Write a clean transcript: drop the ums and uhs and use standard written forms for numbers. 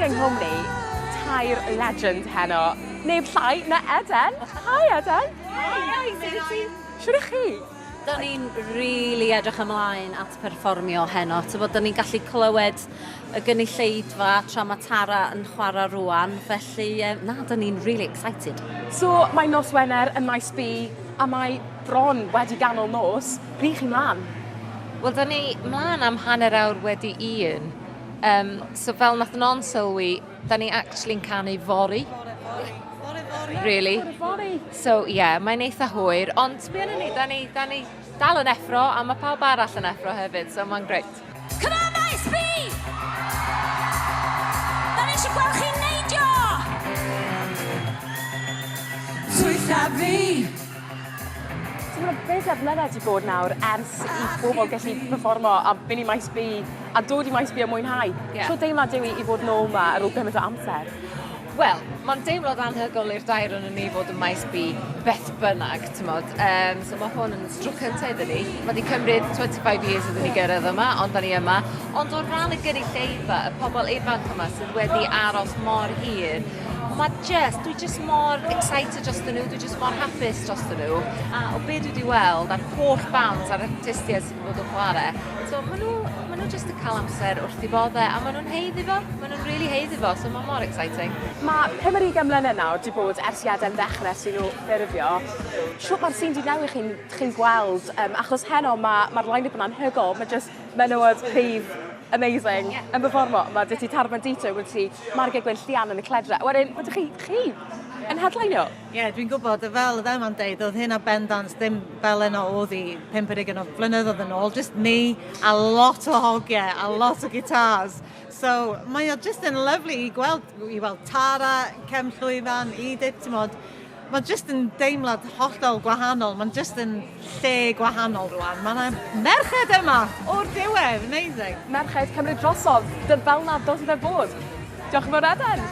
yng Nghymru, tair legend heno. Neb llai na Eden. Hi Eden. Hi. Siwr ych chi? Da ni'n really edrych ymlaen at perfformio heno. Da ni'n gallu clywed y gynulleidfa tra mae Tara yn chwarae rwan. Felly, da ni'n really excited. So, mae nos Wener yn Maes B, a mae bron wedi ganol nos. Rhi chi mlaen? Wel, da ni mlaen am hanner awr wedi un. So fel nath non sylwi, da ni actually'n canu fori. Really? So, yeah, mae'n eitha hwyr. Ond, be yna ni, da ni dal yn effro, a mae pawb arall yn effro hefyd, so mae'n greit. Come on, Maes B! Da ni eisiau gweld chi'n neidio! Swytha fi! So mae'n beth mlynedd wedi bod nawr ers i bobl gallu performo a fynd i Maes B a dod i Maes B a mwynhau. Yeah. So deimlad yw i fod nôl yma ar ôl gymaint o amser? Wel, mae'n deimlad anhygol i'r dair yn ni fod yn Maes B beth bynnag, tymod. So mae hwn yn strwc cyntaf iddyn ni. Mae wedi cymryd 25 years iddyn ni gyrraedd yma, ond da ni yma. Ond o ran y gynulleidfa, y pobl ifanc yma sydd wedi aros mor hir, dwi just mor excited dros nhw, dwi just mor hapus dros nhw. A o be dwi wedi weld, a'r holl bands a'r artistiaid sydd wedi bod yn chwarae, so maen nhw just yn cael amser wrth i bodde, a maen nhw'n heiddi fo, maen nhw'n really heiddi fo, so mae'n mor exciting. Mae 50 mlynedd nawr wedi bod ers i Eden ddechrau sy'n nhw ffurfio. Siwt mae'r sy'n di newid chi'n gweld, achos heno mae'r line-up yn anhygol, mae just menywod prif amazing yn performo. Mae dy ti Tarban Dito, wedi ti Margau Gwyn Llian yn y cledra. Wedyn, mae chi yn headlineio? Ie, dwi'n gwybod, fel y ddema'n deud, oedd hyn a bendant ddim fel yno oedd i 50 o flynyddoedd yn ôl, just ni a lot o hogiau, a lot o guitars. So, mae o just yn lyflu i weld Tara, Cem Llwyfan, Edith, ti'n modd. Mae just yn deimlad hollol gwahanol, mae'n just yn lle gwahanol rwan. Mae merched yma o'r diwedd, amazing. Merched cymryd drosodd, fel na dos i fe bod. Diolch yn fawr Eden.